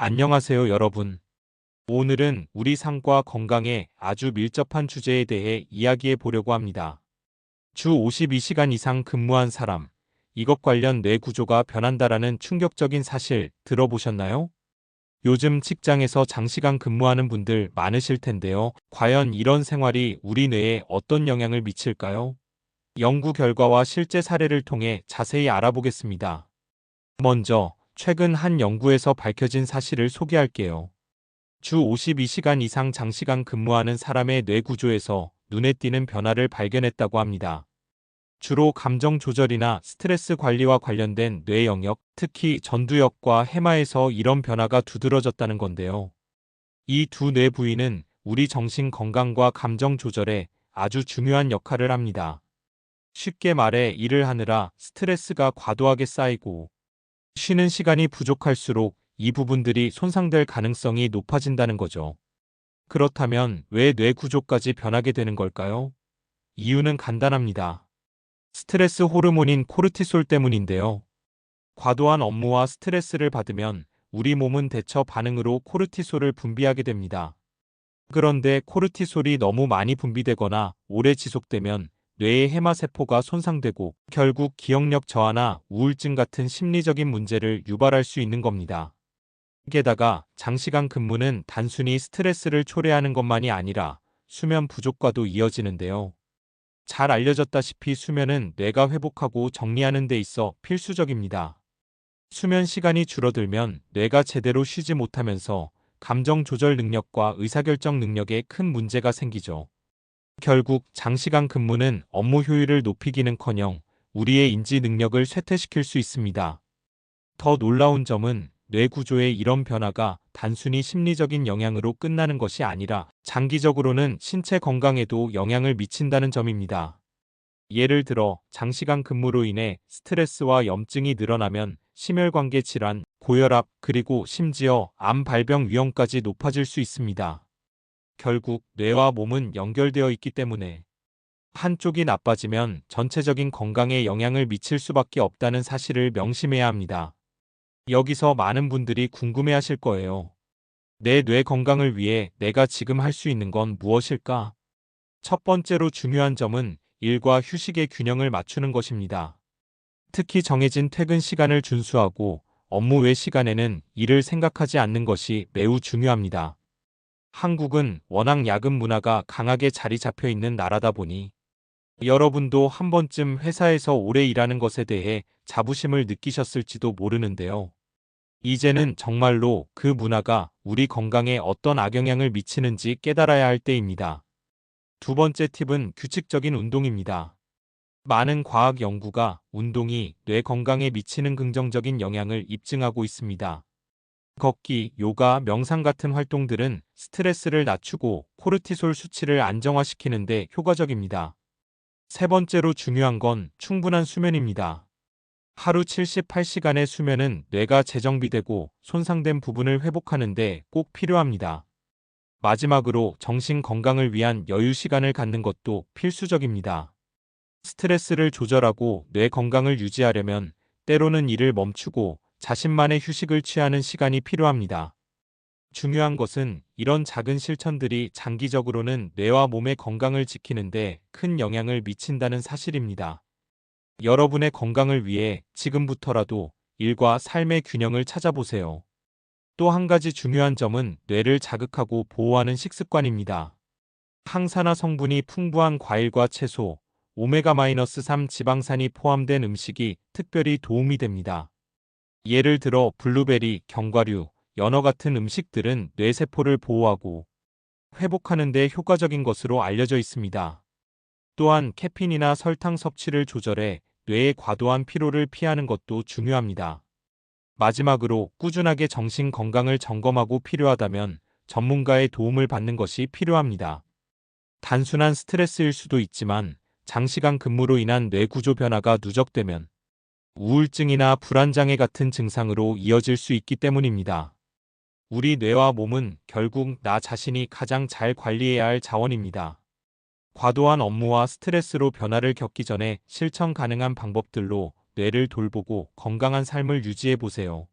안녕하세요, 여러분. 오늘은 우리 삶과 건강에 아주 밀접한 주제에 대해 이야기해 보려고 합니다. 주 52시간 이상 근무한 사람. 이것 관련 뇌 구조가 변한다라는 충격적인 사실 들어보셨나요? 요즘 직장에서 장시간 근무하는 분들 많으실 텐데요. 과연 이런 생활이 우리 뇌에 어떤 영향을 미칠까요? 연구 결과와 실제 사례를 통해 자세히 알아보겠습니다. 먼저, 최근 한 연구에서 밝혀진 사실을 소개할게요. 주 52시간 이상 장시간 근무하는 사람의 뇌 구조에서 눈에 띄는 변화를 발견했다고 합니다. 주로 감정 조절이나 스트레스 관리와 관련된 뇌 영역, 특히 전두엽과 해마에서 이런 변화가 두드러졌다는 건데요. 이 두 뇌 부위는 우리 정신 건강과 감정 조절에 아주 중요한 역할을 합니다. 쉽게 말해 일을 하느라 스트레스가 과도하게 쌓이고 쉬는 시간이 부족할수록 이 부분들이 손상될 가능성이 높아진다는 거죠. 그렇다면 왜 뇌 구조까지 변하게 되는 걸까요? 이유는 간단합니다. 스트레스 호르몬인 코르티솔 때문인데요. 과도한 업무와 스트레스를 받으면 우리 몸은 대처 반응으로 코르티솔을 분비하게 됩니다. 그런데 코르티솔이 너무 많이 분비되거나 오래 지속되면 뇌의 해마세포가 손상되고 결국 기억력 저하나 우울증 같은 심리적인 문제를 유발할 수 있는 겁니다. 게다가 장시간 근무는 단순히 스트레스를 초래하는 것만이 아니라 수면 부족과도 이어지는데요. 잘 알려졌다시피 수면은 뇌가 회복하고 정리하는 데 있어 필수적입니다. 수면 시간이 줄어들면 뇌가 제대로 쉬지 못하면서 감정 조절 능력과 의사결정 능력에 큰 문제가 생기죠. 결국 장시간 근무는 업무 효율을 높이기는커녕 우리의 인지 능력을 쇠퇴시킬 수 있습니다. 더 놀라운 점은 뇌 구조의 이런 변화가 단순히 심리적인 영향으로 끝나는 것이 아니라 장기적으로는 신체 건강에도 영향을 미친다는 점입니다. 예를 들어 장시간 근무로 인해 스트레스와 염증이 늘어나면 심혈관계 질환, 고혈압, 그리고 심지어 암 발병 위험까지 높아질 수 있습니다. 결국 뇌와 몸은 연결되어 있기 때문에 한쪽이 나빠지면 전체적인 건강에 영향을 미칠 수밖에 없다는 사실을 명심해야 합니다. 여기서 많은 분들이 궁금해하실 거예요. 내 뇌 건강을 위해 내가 지금 할 수 있는 건 무엇일까? 첫 번째로 중요한 점은 일과 휴식의 균형을 맞추는 것입니다. 특히 정해진 퇴근 시간을 준수하고 업무 외 시간에는 일을 생각하지 않는 것이 매우 중요합니다. 한국은 워낙 야근 문화가 강하게 자리 잡혀 있는 나라다 보니 여러분도 한 번쯤 회사에서 오래 일하는 것에 대해 자부심을 느끼셨을지도 모르는데요. 이제는 정말로 그 문화가 우리 건강에 어떤 악영향을 미치는지 깨달아야 할 때입니다. 두 번째 팁은 규칙적인 운동입니다. 많은 과학 연구가 운동이 뇌 건강에 미치는 긍정적인 영향을 입증하고 있습니다. 걷기, 요가, 명상 같은 활동들은 스트레스를 낮추고 코르티솔 수치를 안정화시키는 데 효과적입니다. 세 번째로 중요한 건 충분한 수면입니다. 하루 78시간의 수면은 뇌가 재정비되고 손상된 부분을 회복하는 데 꼭 필요합니다. 마지막으로 정신 건강을 위한 여유 시간을 갖는 것도 필수적입니다. 스트레스를 조절하고 뇌 건강을 유지하려면 때로는 일을 멈추고 자신만의 휴식을 취하는 시간이 필요합니다. 중요한 것은 이런 작은 실천들이 장기적으로는 뇌와 몸의 건강을 지키는데 큰 영향을 미친다는 사실입니다. 여러분의 건강을 위해 지금부터라도 일과 삶의 균형을 찾아보세요. 또 한 가지 중요한 점은 뇌를 자극하고 보호하는 식습관입니다. 항산화 성분이 풍부한 과일과 채소, 오메가-3 지방산이 포함된 음식이 특별히 도움이 됩니다. 예를 들어 블루베리, 견과류, 연어 같은 음식들은 뇌세포를 보호하고 회복하는 데 효과적인 것으로 알려져 있습니다. 또한 카페인이나 설탕 섭취를 조절해 뇌의 과도한 피로를 피하는 것도 중요합니다. 마지막으로 꾸준하게 정신 건강을 점검하고 필요하다면 전문가의 도움을 받는 것이 필요합니다. 단순한 스트레스일 수도 있지만 장시간 근무로 인한 뇌 구조 변화가 누적되면 우울증이나 불안장애 같은 증상으로 이어질 수 있기 때문입니다. 우리 뇌와 몸은 결국 나 자신이 가장 잘 관리해야 할 자원입니다. 과도한 업무와 스트레스로 변화를 겪기 전에 실천 가능한 방법들로 뇌를 돌보고 건강한 삶을 유지해 보세요.